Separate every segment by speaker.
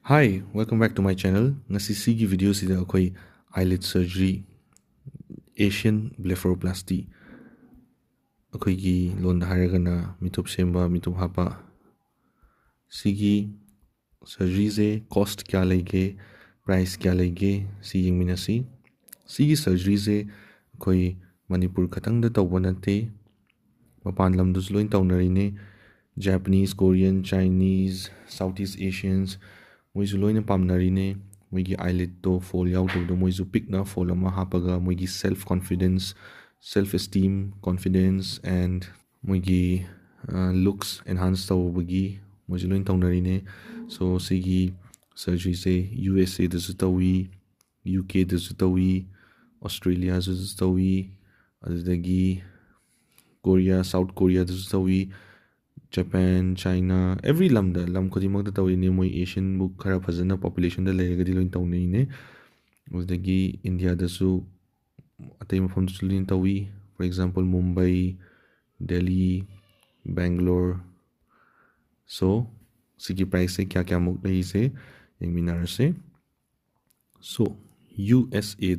Speaker 1: Hi, welcome back to my channel. Ngasi sigi video sida akoi eyelid surgery Asian blepharoplasty akoi gi lon haragana mithup semba mithup hapa sigi surgery se cost kya lege price kya lege si yingminasi sigi surgery se akoi Manipur khatang da tawba nate mapan lamdus loin tawnarine Japanese, Korean, Chinese, Southeast Asians moisu loina pamnarine moigi eyelid to fall yaw to moisu pick na fall ama hapaga moigi self confidence, self esteem, confidence and moigi looks enhance tawbagi moisu loin tawnarine so sigi surgery se USA da su tawi UK da su tawi Australia da su tawi adagi Korea, South Korea da su tawi Japan, China, every lam khudimak da tawini moi Asian book khara phajana population da leragadi loin tawnei ne udagi India da su atai mafam da loin tawi for example Mumbai, Delhi, Bangalore so sigi price se kya kya muk lehi se yengminar se so USA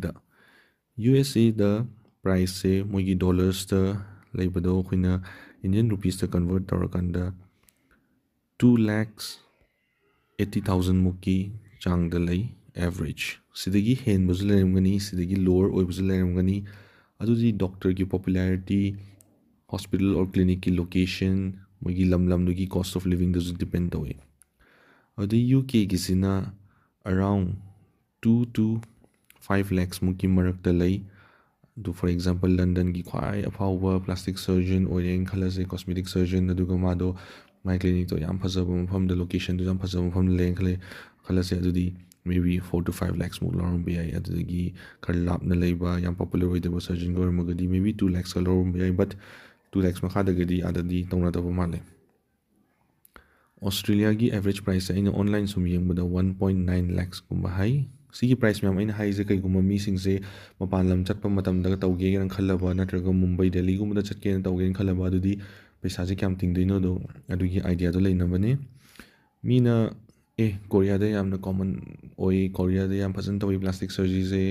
Speaker 1: da price se moigi dollars da leibado khina Indian rupees to convert taurakanda 2,80,000 muki chang dalai average sidagi hen buzulerangani sidagi lower oi buzulerangani adudi doctor ki popularity hospital or clinic ki location mogi lam dugi cost of living does depend away adi UK gisina around 2 to 5 lakhs muki marak dalai do for example London gi khwai apawa plastic surgeon or yang khalase cosmetic surgeon aduga mado my clinic to yam phajaba mafam the location to yam phajaba mafam leng khalase adudi maybe 4 to 5 lakhs mu lorum bi ai adudi khar lapna leiba yam popular oi the surgeon go magadi maybe 2 lakhs lorum bi ai but 2 lakhs makha dagadi adadi tongna da male Australia gi average price aina online sum yengba 1.9 lakhs kumba hai sigi price myam aina hai je kai guma mi sing se mapan lam chatpa matam da tawge gan khalaba natraga Mumbai Delhi gum da chatke na tawge khalaba adudi paisa je kyam ting dino do adugi idea do leina bane mina Korea da yamna common oi Korea da yam phasan tawi plastic surgery se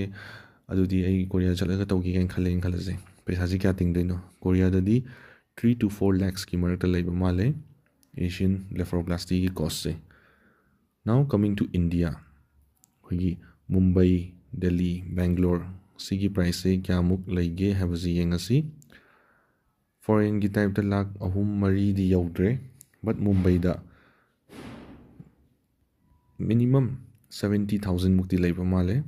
Speaker 1: adudi ai Korea chalaga tawge gan khalaje paisa je kya ting dino Korea da di 3 to 4 lakhs ki marakta leiba male Asian blepharoplasty ki cost se now coming to India hogi Mumbai, Delhi, Bangalore sigi price se kya muk leige habazi yengasi foreign gi type da lakh ahum mari di yaudre but Mumbai da minimum 70,000 mukti leiba male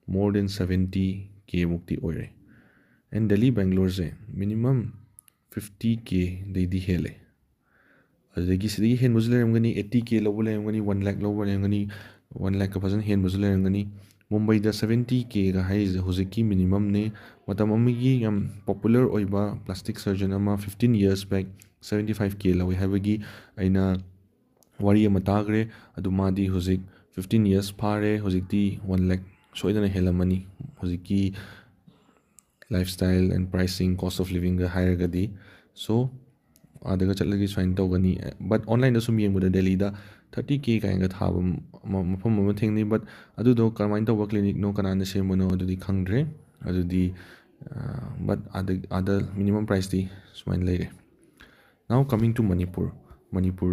Speaker 1: more than 70k mukti oire and Delhi Bangalore se minimum 50k de di hele adagi sidagi hen muzlerangani 80k lobo lerangani 1 lakh lobo lerangani 1 lakh ka phazan hen muzlerangani Mumbai da 70k ga hai hoziki minimum ne matam amigi yam popular oiba plastic surgeon ama 15 years back 75k lawi habagi aina wari ama tagre adu madi hozik 15 years phare hozikti 1 lakh soidana helamani hoziki lifestyle and pricing cost of living ga higher gadi so adaga chatlagi sign tawgani but online da sum yengbuda Delhi da 30k kainga thaba mafam ama thengni but adu do karmain tawba clinic no kanana semono adudi khangdre adudi but other minimum price di smain leire now coming to Manipur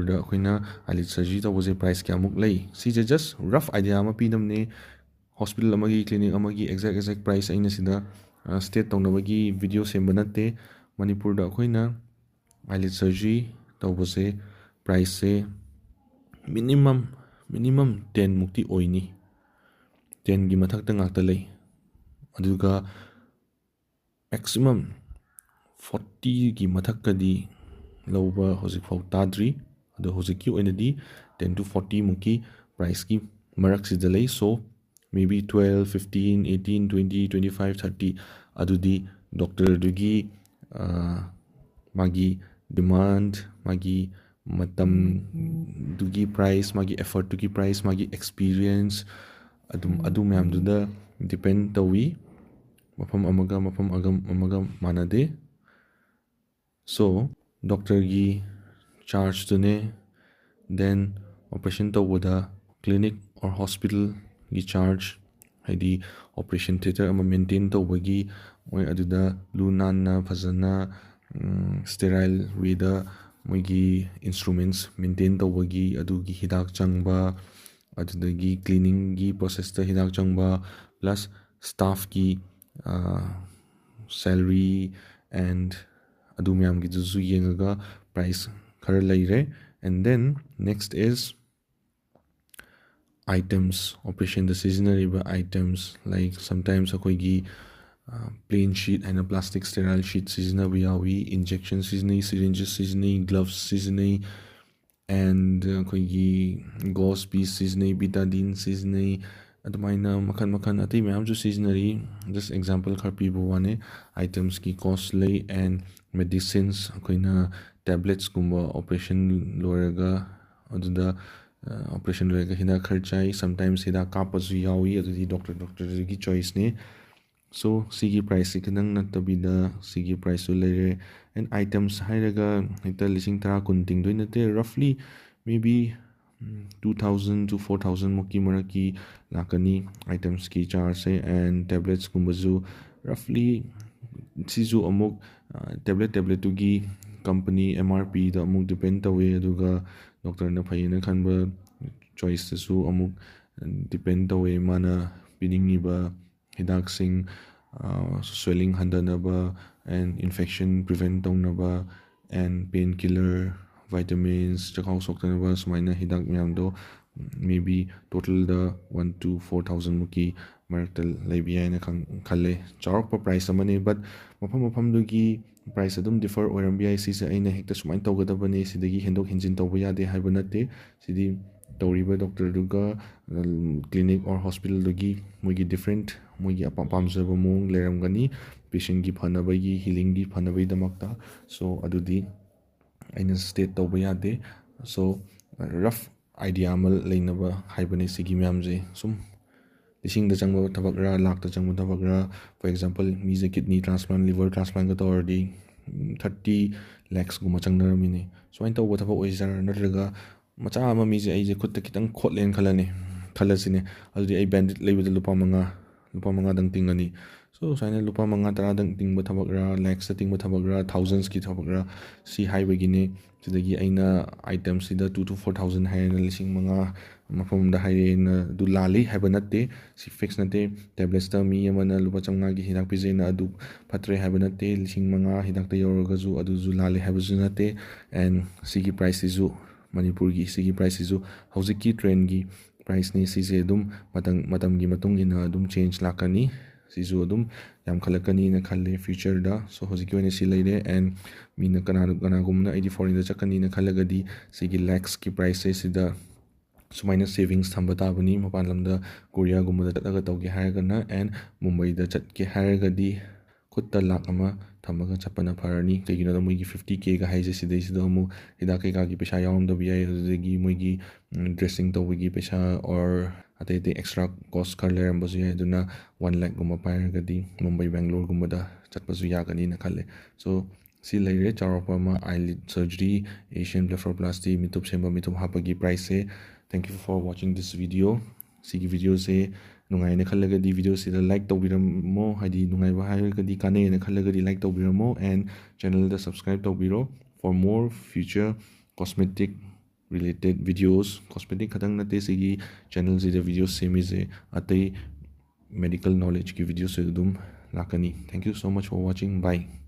Speaker 1: da khoina eyelid surgery to was a price kya muk lei si just rough idea ama pinam ne hospital amagi clinic amagi exact price aina sida state tongnabagi video semba natte Manipur da khoina eyelid surgery to was a price se minimum 10 mukti oini 10 gi mathak ta ngakta lei aduga maximum 40 gi mathak kadi loba hozik fau tadri adu hozik ki oina di 10 to 40 muki price ki marak si dalei so maybe 12 15 18 20 25 30 adu di doctor dugi magi demand magi matam dugi price magi effort dugi price magi experience adu myam du da depend tawi mafam amaga manade so doctor gi charge to ne then operation to woda clinic or hospital gi charge haidi operation theater ama maintain tawbagi moi aduda lu nanna phajana sterile way da moigi instruments maintain tawbagi adugi hidak changba adudagi cleaning gi process ta hidak changba plus staff ki salary and adu myam gi juzu yengaga price khara leire. And then next is items operation the seasonary items like sometimes akoigi plain sheet and a plastic sterile sheet seasonary yawi injection seasonary syringes seasonary gloves seasonary and akoigi gauze piece seasonary betadine seasonary adumaina makan atai mayam ju seasonary just example khar pibu wane items ki costly and medicines akoina tablets kumba operation loraga aduda operation loraga hina kharchai sometimes hida kapasu yawi adudi doctor gi choice ne. So sigi price kanang natabida sigi price lere and items hairaga hita lising tara kun ting doinate roughly maybe 2000 to 4000 moki maraki lakani items ki charge and tablets kumbazu roughly sizu amuk tablet to gi company MRP da amuk depend tawe aduga doctor na phayina khanba choice su amuk depend tawe mana piningi ba hidak sing swelling handanaba and infection prevent tawnaba and painkiller vitamins chakhaw soktanaba sumaina hidak myamdo maybe total the 1 to 4000 muki maraktal laibiya na khalle charak price amani but mafam dugi price adum differ oirambi ai sise aina hekta sumain tawgadabani sidagi hendok hinjin tawba yade haiba natte sidi tawriba doctor duga clinic or hospital dugi moigi different moigi apamjaba mong leramgani patient gi phanabagi healing gi phanabai damakta so adudi aina state tawba yade so rough idea amal leinaba haibani sigi myamje sum lising da changba thabakra lakh da changba thabakra for example mise kidney transplant liver transplant ga tawrdi 30 lakhs guma changnaramini so ain tawba thabak oijar natraga macha ama mise aije khutta kitang khotlen khalasine adudi ai bandit leibada lupa manga dang tingani so saina lupa manga tara dang tingba thabakra lakhs tingba thabakra thousands ki thabakra si haibagine sidagi aina items sida 2 to 4000 haina lising manga mafam da haina du lali haiba natte si fix natte tablets ta mi amana lupa chamnga gi hidak pizena adu patre haiba natte lising manga hidak ta yorga ju adu ju lali haiba ju natte and sigi price ju manipur gi sigi price ju hauzik ki trend gi price ni sise dum matam gi matung ina dum change lakani sizu adum yam khalakani na khalle future da so hojiki wene si leide and mina kana gumna 84 da chakani na khalagadi sigi lakhs ki price sida sumaina savings thamba tabani mapan lamda korea gumda tataga tawge haragana and mumbai da chatke haragadi khutta lakh ama thamaga chapana pharani kaigina da moigi 50k ga haije sidai sida amu hida kai ga gi pesha yawam da biya adagi moigi dressing tawgi pesha or atai extra cost kar leram bazu ya duna 1 lakh guma pairagadi mumbai bangalore gumba da chatpasu yagani na khalle so si leire charopa ma eyelid surgery asian blepharoplasty mithup semba mithup hapagi price se. Thank you for watching this video sigi video se nungai na khallagadi video sida like tawbiramo hadi nungai ba hairagadi kane na khallagadi like tawbiramo and channel da subscribe tawbiro for more future cosmetic related videos cosmetic khadang nate sigi channel zida videos semize atai medical knowledge ki videos se dum lakani. Thank you so much for watching. Bye.